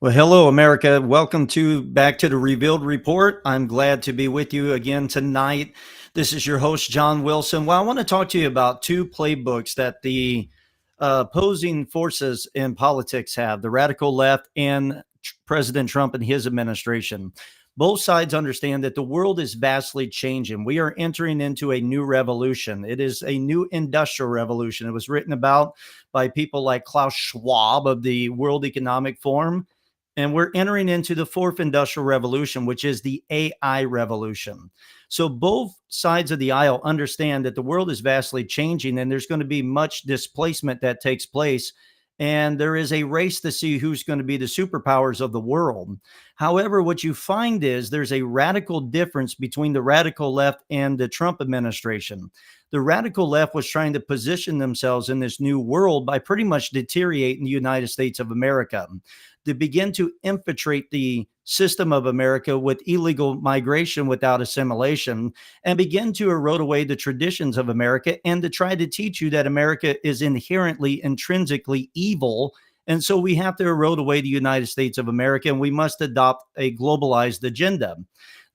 Well, hello, America. Welcome back to the Revealed Report. I'm glad to be with you again tonight. This is your host, John Wilson. Well, I want to talk to you about two playbooks that the opposing forces in politics have, the radical left and President Trump and his administration. Both sides understand that the world is vastly changing. We are entering into a new revolution. It is a new industrial revolution. It was written about by people like Klaus Schwab of the World Economic Forum. And we're entering into the fourth industrial revolution, which is the AI revolution. So both sides of the aisle understand that the world is vastly changing and there's going to be much displacement that takes place. And there is a race to see who's going to be the superpowers of the world. However, what you find is there's a radical difference between the radical left and the Trump administration. The radical left was trying to position themselves in this new world by pretty much deteriorating the United States of America, to begin to infiltrate the system of America with illegal migration without assimilation, and begin to erode away the traditions of America, and to try to teach you that America is inherently, intrinsically evil. And so we have to erode away the United States of America, and we must adopt a globalized agenda.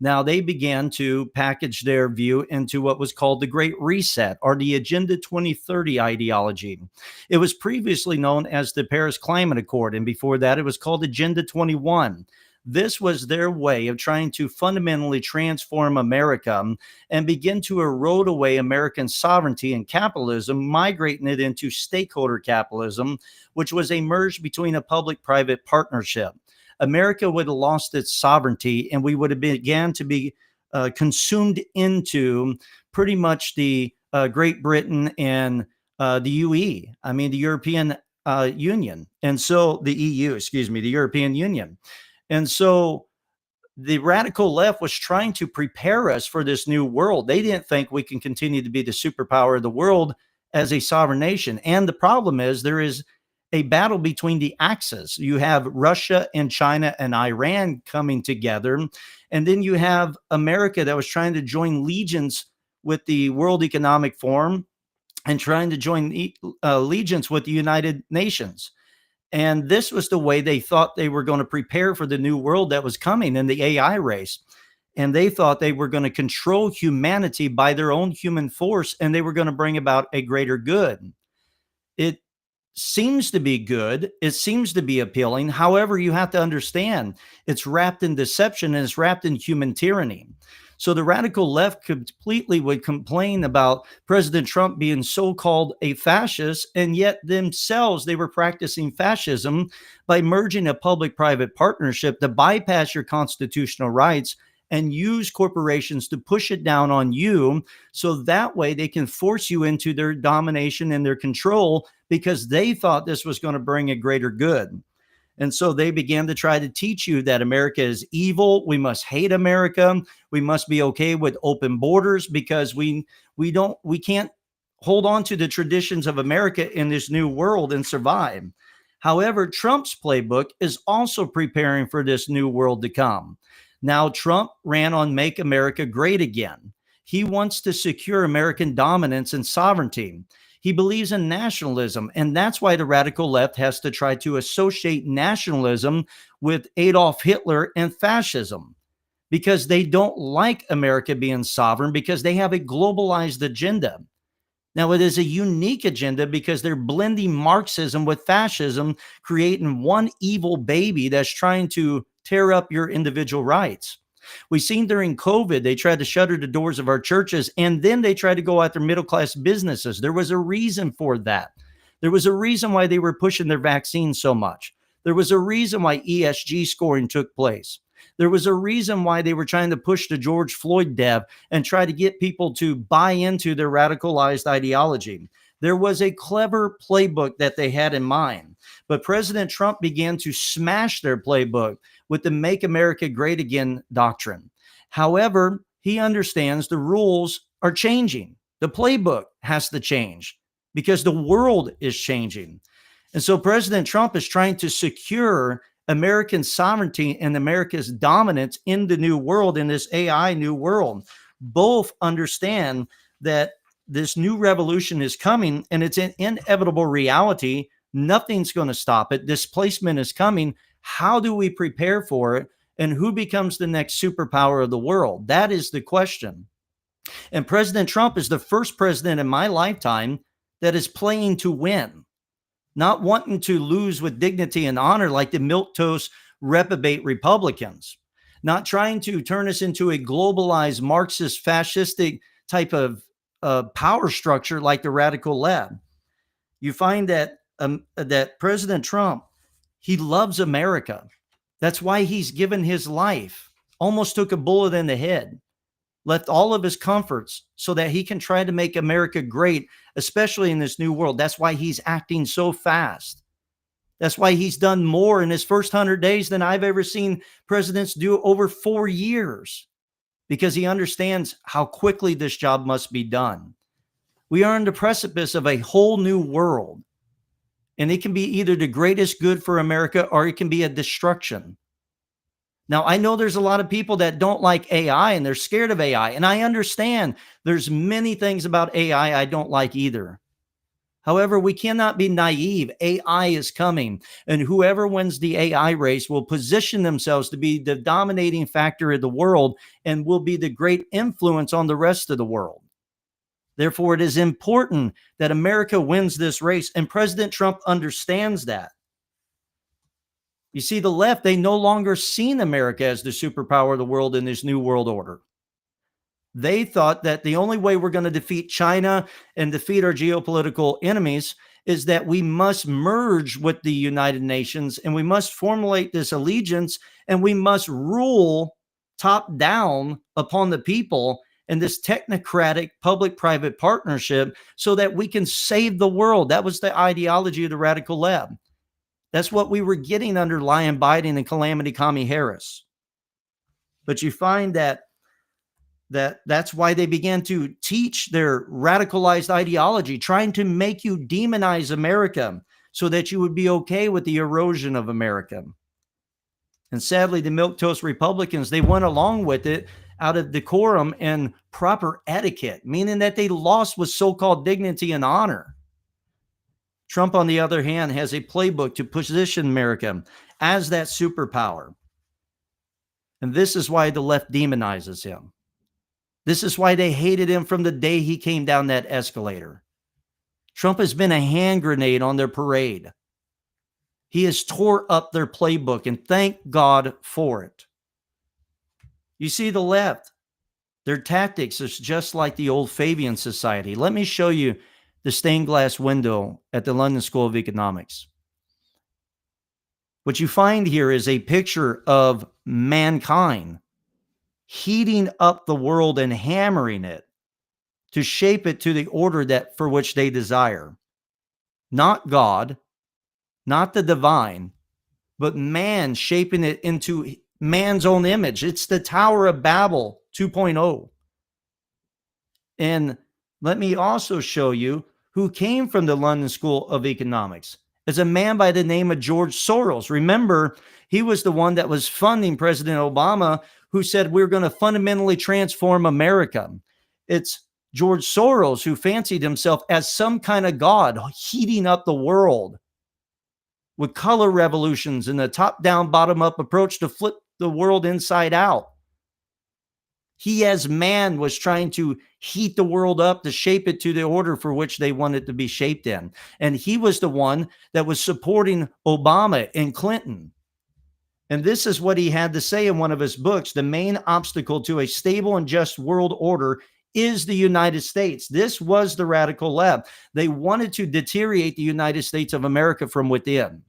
Now, they began to package their view into what was called the Great Reset, or the Agenda 2030 ideology. It was previously known as the Paris Climate Accord, and before that, it was called Agenda 21. This was their way of trying to fundamentally transform America and begin to erode away American sovereignty and capitalism, migrating it into stakeholder capitalism, which was a merge between a public-private partnership. America would have lost its sovereignty, and we would have began to be consumed into pretty much the Great Britain and the UE. I mean, the European Union. And so the EU, excuse me, the European Union. And so the radical left was trying to prepare us for this new world. They didn't think we can continue to be the superpower of the world as a sovereign nation. And the problem is there is a battle between the axes. You have Russia and China and Iran coming together. And then you have America that was trying to join legions with the World Economic Forum and trying to join allegiance with the United Nations. And this was the way they thought they were going to prepare for the new world that was coming in the AI race. And they thought they were going to control humanity by their own human force, and they were going to bring about a greater good. It seems to be good. It seems to be appealing. However, you have to understand it's wrapped in deception and it's wrapped in human tyranny. So the radical left completely would complain about President Trump being so-called a fascist, and yet themselves they were practicing fascism by merging a public-private partnership to bypass your constitutional rights and use corporations to push it down on you, so that way they can force you into their domination and their control, because they thought this was going to bring a greater good. And so they began to try to teach you that America is evil. We must hate America. We must be okay with open borders, because we can't hold on to the traditions of America in this new world and survive. However, Trump's playbook is also preparing for this new world to come. Now, Trump ran on Make America Great Again. He wants to secure American dominance and sovereignty. He believes in nationalism, and that's why the radical left has to try to associate nationalism with Adolf Hitler and fascism, because they don't like America being sovereign, because they have a globalized agenda. Now, it is a unique agenda because they're blending Marxism with fascism, creating one evil baby that's trying to tear up your individual rights. We've seen during COVID, they tried to shutter the doors of our churches, and then they tried to go after middle-class businesses. There was a reason for that. There was a reason why they were pushing their vaccines so much. There was a reason why ESG scoring took place. There was a reason why they were trying to push the George Floyd death and try to get people to buy into their radicalized ideology. There was a clever playbook that they had in mind, but President Trump began to smash their playbook with the Make America Great Again doctrine. However, he understands the rules are changing. The playbook has to change because the world is changing. And so President Trump is trying to secure American sovereignty and America's dominance in the new world, in this AI new world. Both understand that this new revolution is coming, and it's an inevitable reality. Nothing's going to stop it. Displacement is coming. How do we prepare for it? And who becomes the next superpower of the world? That is the question. And President Trump is the first president in my lifetime that is playing to win, not wanting to lose with dignity and honor like the milquetoast reprobate Republicans, not trying to turn us into a globalized Marxist fascistic type of power structure like the radical left. You find that President Trump, he loves America. That's why he's given his life, almost took a bullet in the head, left all of his comforts so that he can try to make America great, especially in this new world. That's why he's acting so fast. That's why he's done more in his first 100 days than I've ever seen presidents do over 4 years, because he understands how quickly this job must be done. We are on the precipice of a whole new world, and it can be either the greatest good for America or it can be a destruction. Now, I know there's a lot of people that don't like AI and they're scared of AI, and I understand there's many things about AI I don't like either. However, we cannot be naive. AI is coming, and whoever wins the AI race will position themselves to be the dominating factor in the world and will be the great influence on the rest of the world. Therefore, it is important that America wins this race, and President Trump understands that. You see, the left, they no longer seen America as the superpower of the world in this new world order. They thought that the only way we're going to defeat China and defeat our geopolitical enemies is that we must merge with the United Nations, and we must formulate this allegiance, and we must rule top down upon the people in this technocratic public-private partnership so that we can save the world. That was the ideology of the radical left. That's what we were getting under Lion Biden and Calamity Commie Harris. But you find that's why they began to teach their radicalized ideology, trying to make you demonize America so that you would be okay with the erosion of America. And sadly, the milquetoast Republicans, they went along with it out of decorum and proper etiquette, meaning that they lost with so-called dignity and honor. Trump, on the other hand, has a playbook to position America as that superpower. And this is why the left demonizes him. This is why they hated him from the day he came down that escalator. Trump has been a hand grenade on their parade. He has tore up their playbook, and thank God for it. You see, the left, their tactics is just like the old Fabian Society. Let me show you the stained glass window at the London School of Economics. What you find here is a picture of mankind heating up the world and hammering it to shape it to the order that for which they desire. Not God, not the divine, but man shaping it into man's own image. It's the Tower of Babel 2.0. And let me also show you who came from the London School of Economics. It's a man by the name of George Soros. Remember, he was the one that was funding President Obama, who said we're going to fundamentally transform America. It's George Soros who fancied himself as some kind of god, heating up the world with color revolutions and a top-down, bottom-up approach to flip the world inside out. He, as man, was trying to heat the world up to shape it to the order for which they wanted to be shaped in. And he was the one that was supporting Obama and Clinton. And this is what he had to say in one of his books: the main obstacle to a stable and just world order is the United States. This was the radical left. They wanted to deteriorate the United States of America from within.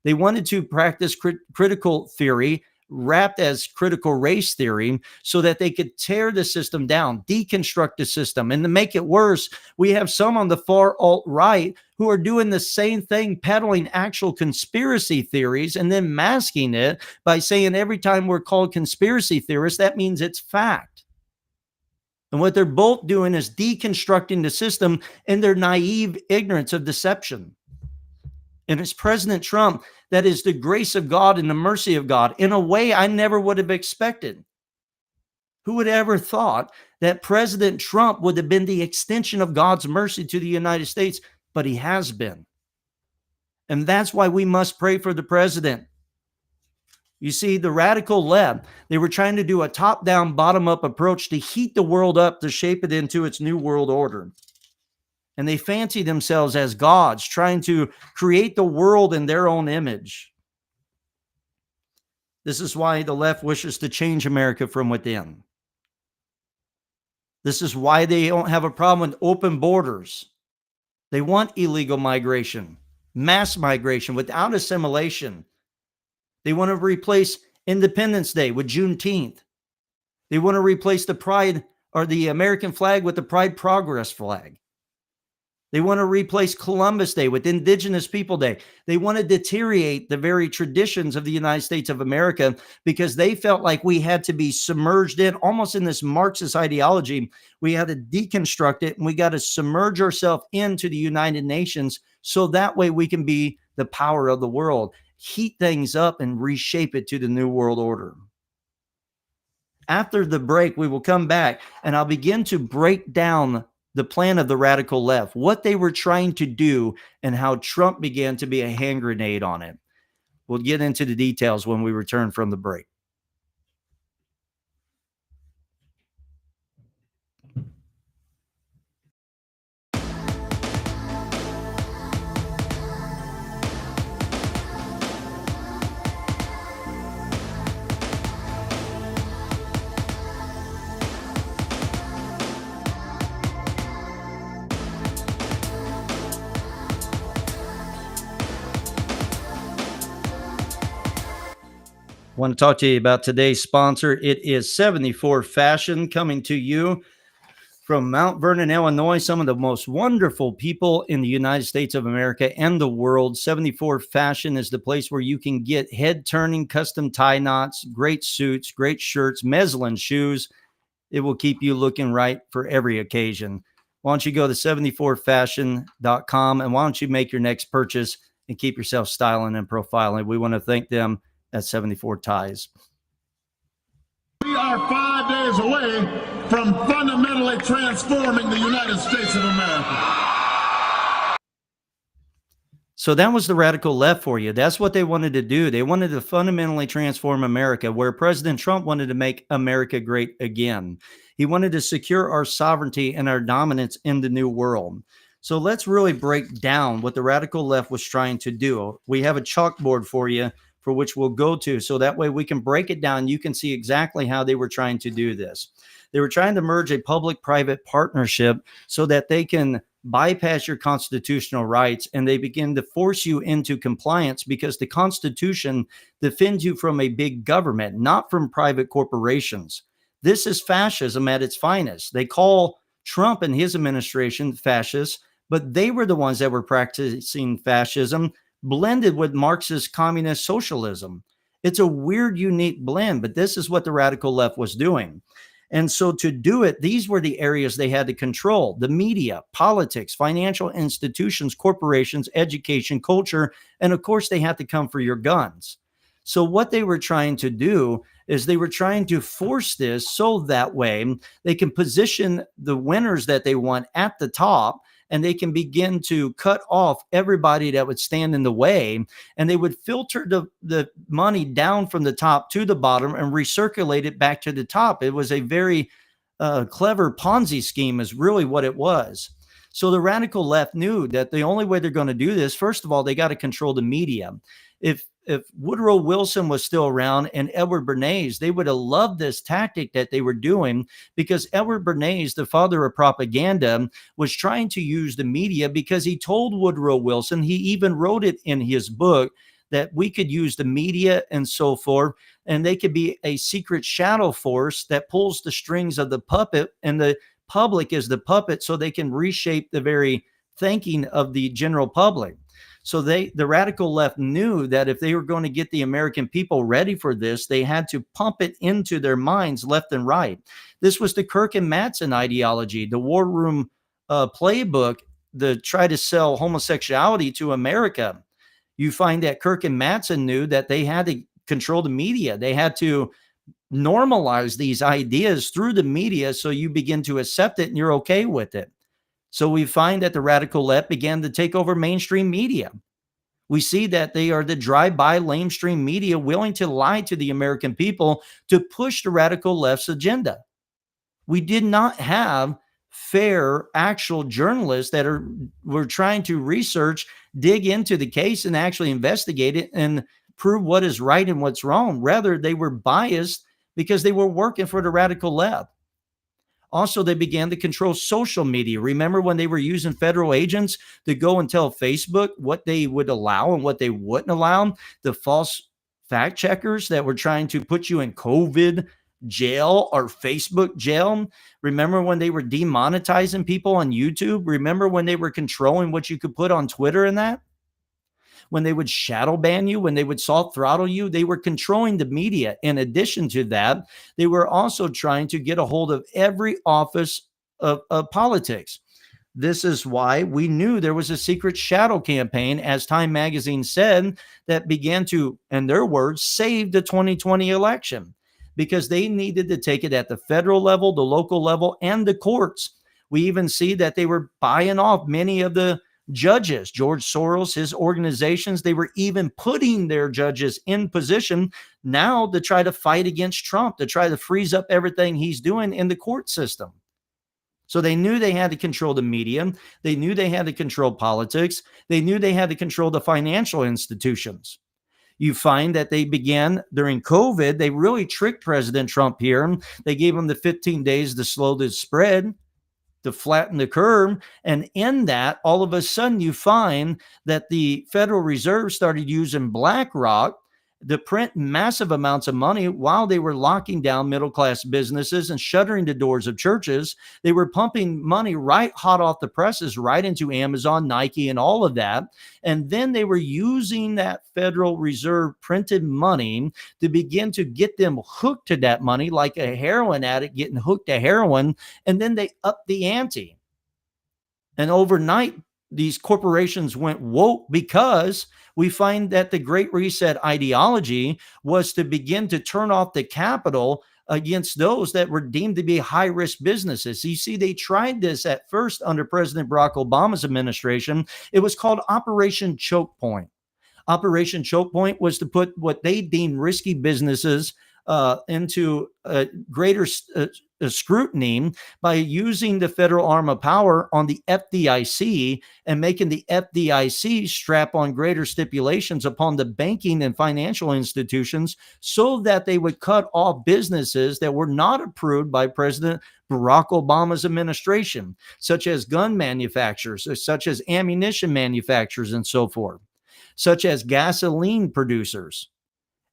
They wanted to practice critical theory, wrapped as critical race theory, so that they could tear the system down, deconstruct the system. And to make it worse, we have some on the far alt-right who are doing the same thing, peddling actual conspiracy theories and then masking it by saying every time we're called conspiracy theorists, that means it's fact. And what they're both doing is deconstructing the system in their naive ignorance of deception. And it's President Trump that is the grace of God and the mercy of God in a way I never would have expected. Who would ever thought that President Trump would have been the extension of God's mercy to the United States? But he has been. And that's why we must pray for the president. You see, the radical left, they were trying to do a top-down, bottom-up approach to heat the world up to shape it into its new world order. And they fancy themselves as gods, trying to create the world in their own image. This is why the left wishes to change America from within. This is why they don't have a problem with open borders. They want illegal migration, mass migration without assimilation. They want to replace Independence Day with Juneteenth. They want to replace the pride or the American flag with the Pride Progress flag. They want to replace Columbus Day with Indigenous People Day. They want to deteriorate the very traditions of the United States of America because they felt like we had to be submerged in, almost in this Marxist ideology. We had to deconstruct it and we got to submerge ourselves into the United Nations so that way we can be the power of the world, heat things up and reshape it to the new world order. After the break, we will come back and I'll begin to break down the plan of the radical left, what they were trying to do, and how Trump began to be a hand grenade on it. We'll get into the details when we return from the break. I want to talk to you about today's sponsor. It is 74 Fashion, coming to you from Mount Vernon, Illinois. Some of the most wonderful people in the United States of America and the world. 74 Fashion is the place where you can get head-turning custom tie knots, great suits, great shirts, Meslin shoes. It will keep you looking right for every occasion. Why don't you go to 74fashion.com and why don't you make your next purchase and keep yourself styling and profiling. We want to thank them at 74 Ties. We are 5 days away from fundamentally transforming the United States of America. So that was the radical left for you. That's what they wanted to do. They wanted to fundamentally transform America, where President Trump wanted to make America great again. He wanted to secure our sovereignty and our dominance in the new world. So let's really break down what the radical left was trying to do. We have a chalkboard for you, for which we'll go to. So that way we can break it down. You can see exactly how they were trying to do this. They were trying to merge a public-private partnership so that they can bypass your constitutional rights and they begin to force you into compliance because the Constitution defends you from a big government, not from private corporations. This is fascism at its finest. They call Trump and his administration fascists, but they were the ones that were practicing fascism blended with Marxist communist socialism. It's a weird, unique blend, but this is what the radical left was doing. And so to do it, these were the areas they had to control: the media, politics, financial institutions, corporations, education, culture, and of course they had to come for your guns. So what they were trying to do is they were trying to force this so that way they can position the winners that they want at the top, and they can begin to cut off everybody that would stand in the way, and they would filter the money down from the top to the bottom and recirculate it back to the top. It was a very clever Ponzi scheme is really what it was. So the radical left knew that the only way they're going to do this, first of all, they got to control the media. If Woodrow Wilson was still around and Edward Bernays, they would have loved this tactic that they were doing, because Edward Bernays, the father of propaganda, was trying to use the media because he told Woodrow Wilson, he even wrote it in his book, that we could use the media and so forth, and they could be a secret shadow force that pulls the strings of the puppet, and the public is the puppet, so they can reshape the very thinking of the general public. So the radical left knew that if they were going to get the American people ready for this, they had to pump it into their minds left and right. This was the Kirk and Matson ideology, the war room playbook, to try to sell homosexuality to America. You find that Kirk and Matson knew that they had to control the media. They had to normalize these ideas through the media so you begin to accept it and you're okay with it. So we find that the radical left began to take over mainstream media. We see that they are the drive-by lamestream media willing to lie to the American people to push the radical left's agenda. We did not have fair, actual journalists that were trying to research, dig into the case, and actually investigate it and prove what is right and what's wrong. Rather, they were biased because they were working for the radical left. Also, they began to control social media. Remember when they were using federal agents to go and tell Facebook what they would allow and what they wouldn't allow? The false fact checkers that were trying to put you in COVID jail or Facebook jail. Remember when they were demonetizing people on YouTube? Remember when they were controlling what you could put on Twitter and that? When they would shadow ban you, when they would soft throttle you, they were controlling the media. In addition to that, they were also trying to get a hold of every office of politics. This is why we knew there was a secret shadow campaign, as Time magazine said, that began to, in their words, save the 2020 election, because they needed to take it at the federal level, the local level, and the courts. We even see that they were buying off many of the judges. George Soros, his organizations, they were even putting their judges in position now to try to fight against Trump, to try to freeze up everything he's doing in the court system. So they knew they had to control the media. They knew they had to control politics. They knew they had to control the financial institutions. You find that they began during COVID. They really tricked President Trump here. They gave him the 15 days to slow the spread, to flatten the curve. And in that, all of a sudden, you find that the Federal Reserve started using BlackRock to print massive amounts of money while they were locking down middle-class businesses and shuttering the doors of churches. They were pumping money right hot off the presses right into Amazon, Nike, and all of that. And then they were using that Federal Reserve printed money to begin to get them hooked to that money, like a heroin addict getting hooked to heroin. And then they upped the ante. And overnight, these corporations went woke, because we find that the Great Reset ideology was to begin to turn off the capital against those that were deemed to be high-risk businesses. You see, they tried this at first under President Barack Obama's administration. It was called Operation Choke Point. Operation Choke Point was to put what they deemed risky businesses into greater scrutiny by using the federal arm of power on the FDIC and making the FDIC strap on greater stipulations upon the banking and financial institutions so that they would cut off businesses that were not approved by President Barack Obama's administration, such as gun manufacturers, such as ammunition manufacturers, and so forth, such as gasoline producers.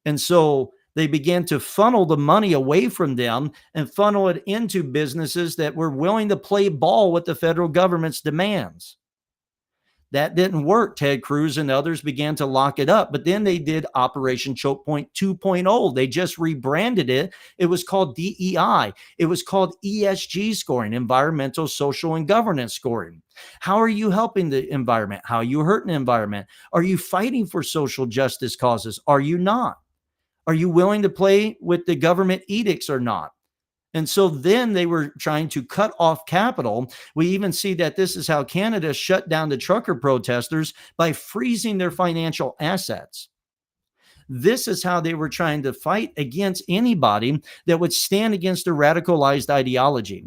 And so they began to funnel the money away from them and funnel it into businesses that were willing to play ball with the federal government's demands. That didn't work. Ted Cruz and others began to lock it up. But then they did Operation Choke Point 2.0. They just rebranded it. It was called DEI. It was called ESG scoring, environmental, social, and governance scoring. How are you helping the environment? How are you hurting the environment? Are you fighting for social justice causes? Are you not? Are you willing to play with the government edicts or not? And so then they were trying to cut off capital. We even see that this is how Canada shut down the trucker protesters by freezing their financial assets. This is how they were trying to fight against anybody that would stand against a radicalized ideology.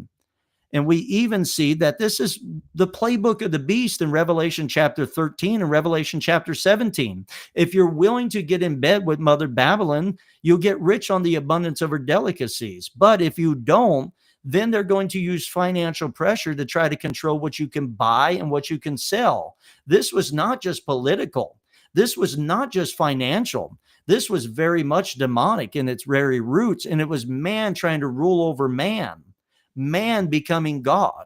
And we even see that this is the playbook of the beast in Revelation chapter 13 and Revelation chapter 17. If you're willing to get in bed with Mother Babylon, you'll get rich on the abundance of her delicacies. But if you don't, then they're going to use financial pressure to try to control what you can buy and what you can sell. This was not just political. This was not just financial. This was very much demonic in its very roots. And it was man trying to rule over man. Man becoming God.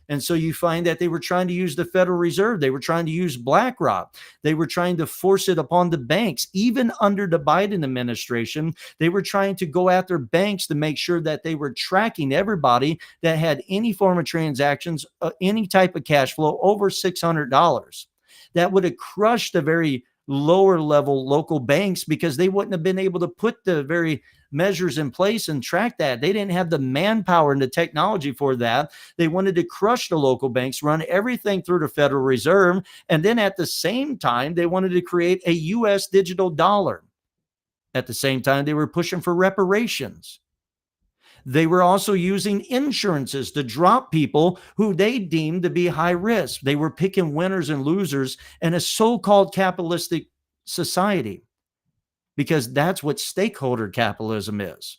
And so you find that they were trying to use the Federal Reserve. They were trying to use BlackRock. They were trying to force it upon the banks. Even under the Biden administration, they were trying to go after banks to make sure that they were tracking everybody that had any form of transactions, any type of cash flow over $600. That would have crushed the very lower level local banks because they wouldn't have been able to put the very measures in place and track that. They didn't have the manpower and the technology for that. They wanted to crush the local banks, run everything through the Federal Reserve. And then at the same time, they wanted to create a US digital dollar. At the same time, they were pushing for reparations. They were also using insurances to drop people who they deemed to be high risk. They were picking winners and losers in a so-called capitalistic society, because that's what stakeholder capitalism is.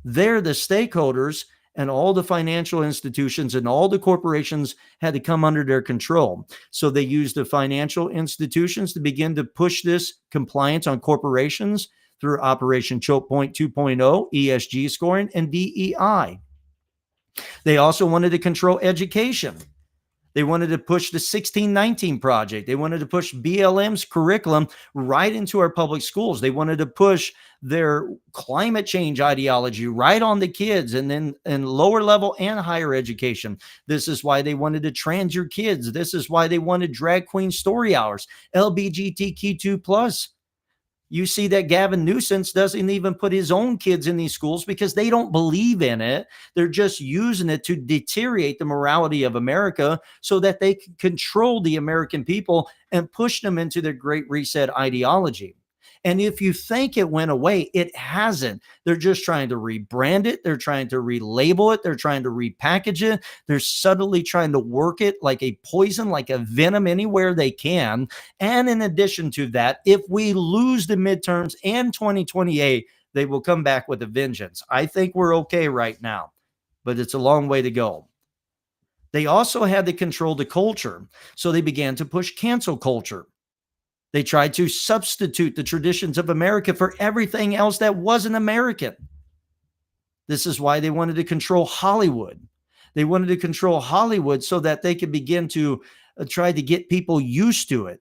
They're the stakeholders, and all the financial institutions and all the corporations had to come under their control. So they used the financial institutions to begin to push this compliance on corporations through Operation Choke Point 2.0, ESG scoring, and DEI. They also wanted to control education. They wanted to push the 1619 project. They wanted to push BLM's curriculum right into our public schools. They wanted to push their climate change ideology right on the kids, and then in lower level and higher education. This is why they wanted to trans your kids. This is why they wanted drag queen story hours, LGBTQ2 plus. You see that Gavin Newsom doesn't even put his own kids in these schools because they don't believe in it. They're just using it to deteriorate the morality of America so that they can control the American people and push them into their Great Reset ideology. And if you think it went away, it hasn't. They're just trying to rebrand it. They're trying to relabel it. They're trying to repackage it. They're subtly trying to work it like a poison, like a venom anywhere they can. And in addition to that, if we lose the midterms and 2028, they will come back with a vengeance. I think we're okay right now, but it's a long way to go. They also had to control the culture. So they began to push cancel culture. They tried to substitute the traditions of America for everything else that wasn't American. This is why they wanted to control Hollywood. They wanted to control Hollywood so that they could begin to try to get people used to it,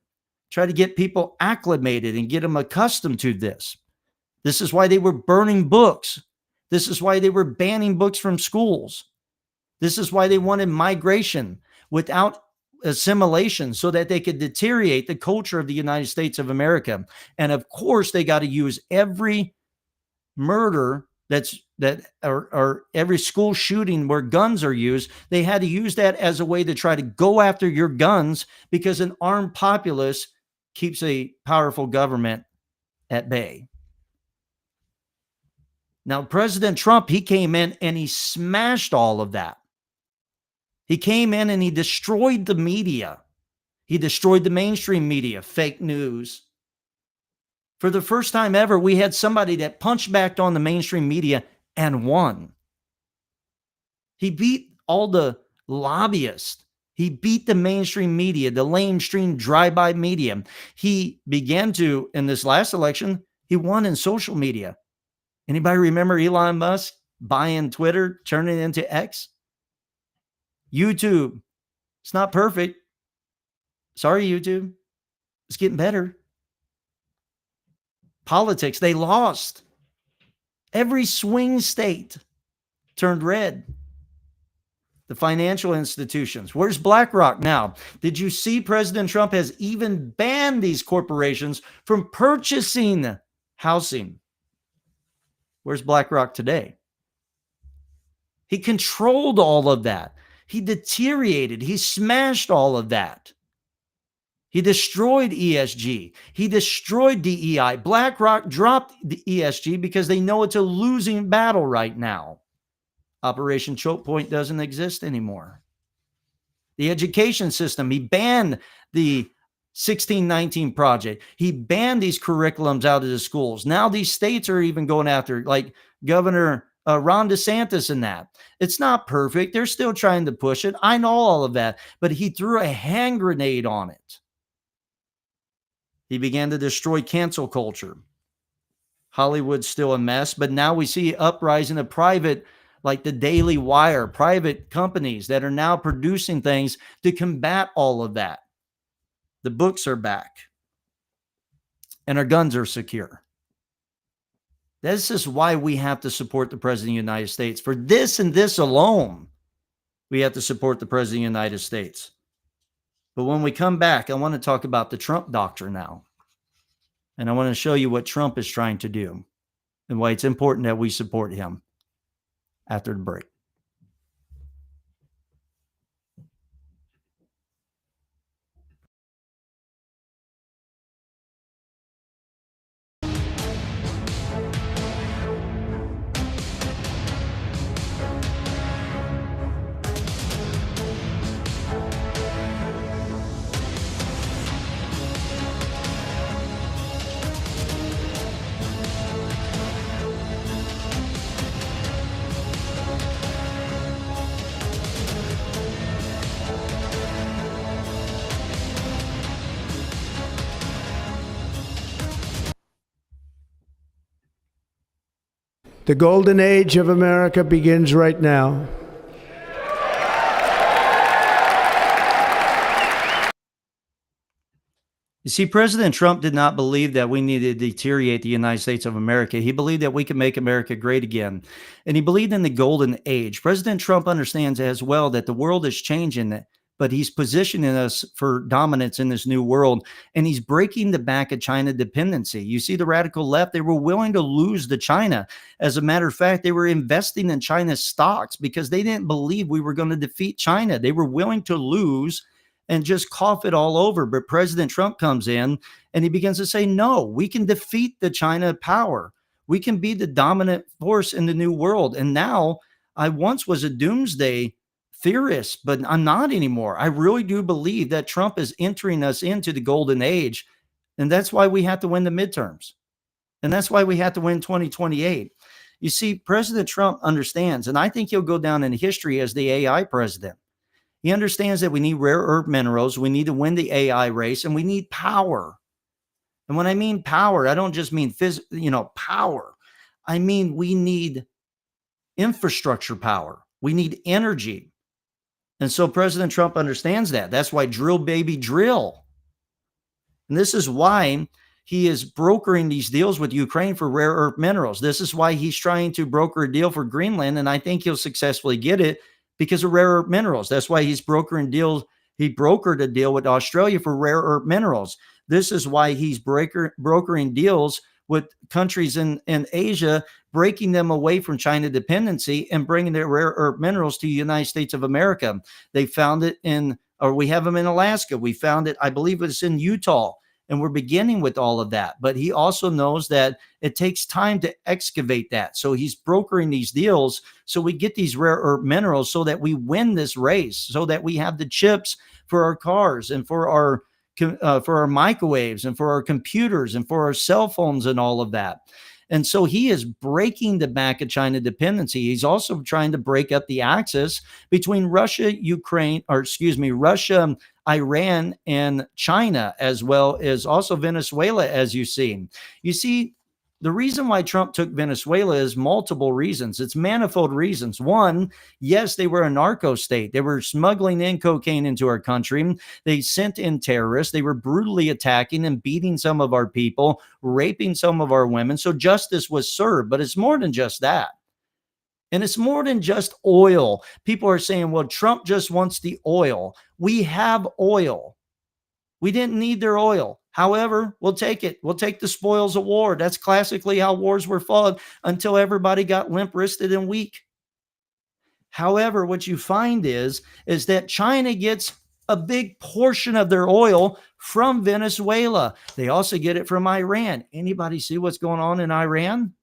try to get people acclimated and get them accustomed to this. This is why they were burning books. This is why they were banning books from schools. This is why they wanted migration without assimilation so that they could deteriorate the culture of the United States of America. And of course, they got to use every murder or every school shooting where guns are used. They had to use that as a way to try to go after your guns, because an armed populace keeps a powerful government at bay. Now, President Trump, he came in and he smashed all of that. He came in and he destroyed the media. He destroyed the mainstream media, fake news. For the first time ever, we had somebody that punched back on the mainstream media and won. He beat all the lobbyists. He beat the mainstream media, the lamestream drive-by media. He began to, in this last election, he won in social media. Anybody remember Elon Musk buying Twitter, turning it into X? YouTube, it's not perfect. Sorry, YouTube. It's getting better. Politics, they lost. Every swing state turned red. The financial institutions. Where's BlackRock now? Did you see President Trump has even banned these corporations from purchasing housing? Where's BlackRock today? He controlled all of that. He deteriorated. He smashed all of that. He destroyed ESG. He destroyed DEI. BlackRock dropped the ESG because they know it's a losing battle right now. Operation Choke Point doesn't exist anymore. The education system, he banned the 1619 project. He banned these curriculums out of the schools. Now these states are even going after, like Governor Ron DeSantis and that. It's not perfect. They're still trying to push it. I know all of that, but he threw a hand grenade on it. He began to destroy cancel culture. Hollywood's still a mess, but now we see uprising of private, like the Daily Wire, private companies that are now producing things to combat all of that. The books are back and our guns are secure. This is why we have to support the President of the United States. For this and this alone, we have to support the President of the United States. But when we come back, I want to talk about the Trump doctrine now. And I want to show you what Trump is trying to do and why it's important that we support him after the break. The golden age of America begins right now. You see, President Trump did not believe that we needed to deteriorate the United States of America. He believed that we could make America great again. And he believed in the golden age. President Trump understands as well that the world is changing, but he's positioning us for dominance in this new world. And he's breaking the back of China dependency. You see, the radical left, they were willing to lose to China. As a matter of fact, they were investing in China's stocks because they didn't believe we were going to defeat China. They were willing to lose and just cough it all over. But President Trump comes in and he begins to say, no, we can defeat the China power. We can be the dominant force in the new world. And now I once was a doomsday theorist, but I'm not anymore. I really do believe that Trump is entering us into the golden age. And that's why we have to win the midterms. And that's why we have to win 2028. You see, President Trump understands, and I think he'll go down in history as the AI president. He understands that we need rare earth minerals. We need to win the AI race, and we need power. And when I mean power, I don't just mean power. I mean we need infrastructure power. We need energy. And so President Trump understands that. That's why drill, baby, drill. And this is why he is brokering these deals with Ukraine for rare earth minerals. This is why he's trying to broker a deal for Greenland, and I think he'll successfully get it because of rare earth minerals. That's why he's brokering deals. He brokered a deal with Australia for rare earth minerals. This is why he's brokering deals with countries in Asia, breaking them away from China dependency and bringing their rare earth minerals to the United States of America. They found it we have them in Alaska. We found it, I believe it's in Utah. And we're beginning with all of that. But he also knows that it takes time to excavate that. So he's brokering these deals so we get these rare earth minerals so that we win this race, so that we have the chips for our cars and for our microwaves and for our computers and for our cell phones and all of that. And so he is breaking the back of China dependency. He's also trying to break up the axis between Russia, Iran, and China, as well as also Venezuela, as you see. You see, the reason why Trump took Venezuela is multiple reasons. It's manifold reasons. One, yes, they were a narco state. They were smuggling in cocaine into our country. They sent in terrorists. They were brutally attacking and beating some of our people, raping some of our women. So justice was served, but it's more than just that. And it's more than just oil. People are saying, well, Trump just wants the oil. We have oil. We didn't need their oil. However, we'll take it. We'll take the spoils of war. That's classically how wars were fought until everybody got limp-wristed and weak. However, what you find is that China gets a big portion of their oil from Venezuela. They also get it from Iran. Anybody see what's going on in Iran?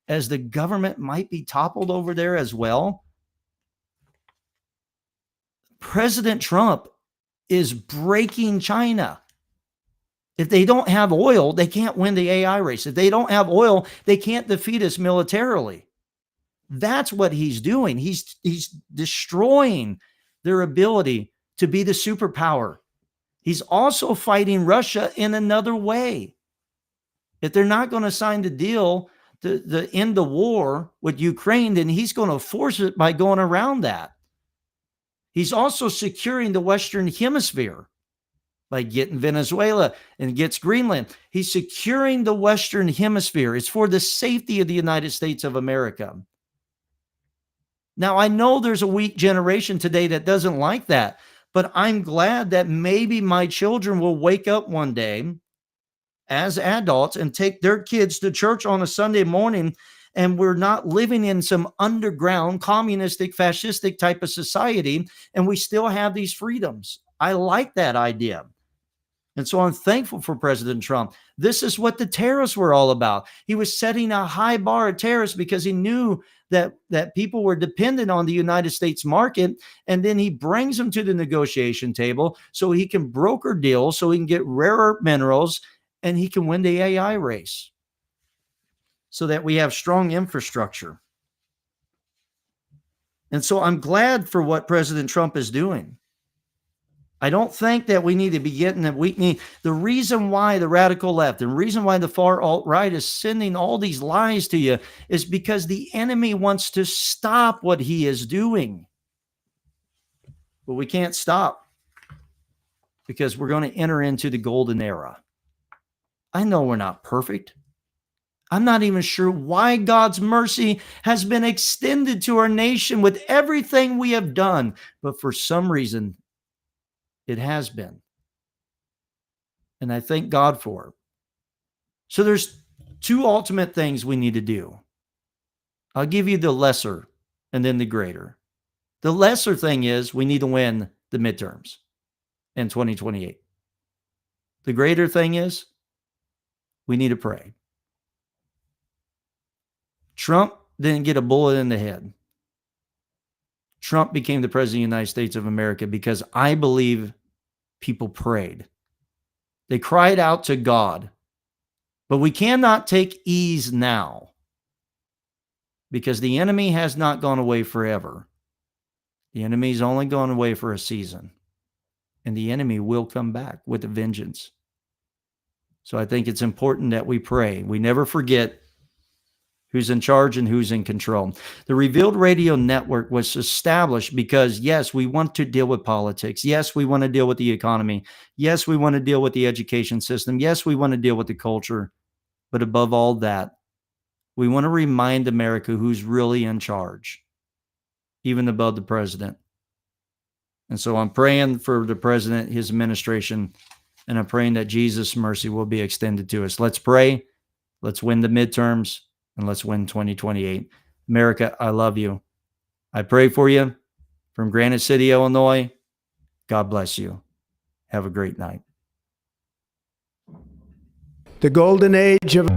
As the government might be toppled over there as well. President Trump is breaking China. If they don't have oil, they can't win the AI race. If they don't have oil, they can't defeat us militarily. That's what he's doing. He's destroying their ability to be the superpower. He's also fighting Russia in another way. If they're not going to sign the deal to end the war with Ukraine, then he's going to force it by going around that. He's also securing the Western Hemisphere by getting Venezuela and gets Greenland. He's securing the Western Hemisphere. It's for the safety of the United States of America. Now, I know there's a weak generation today that doesn't like that, but I'm glad that maybe my children will wake up one day as adults and take their kids to church on a Sunday morning, and we're not living in some underground communistic, fascistic type of society, and we still have these freedoms. I like that idea. And so I'm thankful for President Trump. This is what the tariffs were all about. He was setting a high bar of tariffs because he knew that people were dependent on the United States market. And then he brings them to the negotiation table so he can broker deals, so he can get rarer minerals, and he can win the AI race so that we have strong infrastructure. And so I'm glad for what President Trump is doing. I don't think that we need to be getting that the reason why the radical left and the reason why the far alt-right is sending all these lies to you is because the enemy wants to stop what he is doing. But we can't stop because we're going to enter into the golden era. I know we're not perfect. I'm not even sure why God's mercy has been extended to our nation with everything we have done, but for some reason, it has been. And I thank God for it. So there's two ultimate things we need to do. I'll give you the lesser and then the greater. The lesser thing is we need to win the midterms in 2028. The greater thing is we need to pray. Trump didn't get a bullet in the head. Trump became the president of the United States of America because I believe people prayed. They cried out to God. But we cannot take ease now because the enemy has not gone away forever. The enemy's only gone away for a season. And the enemy will come back with a vengeance. So I think it's important that we pray. We never forget who's in charge and who's in control. The Revealed Radio Network was established because, yes, we want to deal with politics. Yes, we want to deal with the economy. Yes, we want to deal with the education system. Yes, we want to deal with the culture. But above all that, we want to remind America who's really in charge, even above the president. And so I'm praying for the president, his administration, and I'm praying that Jesus' mercy will be extended to us. Let's pray. Let's win the midterms. And let's win 2028. America, I love you. I pray for you from Granite City, Illinois. God bless you. Have a great night. The golden age of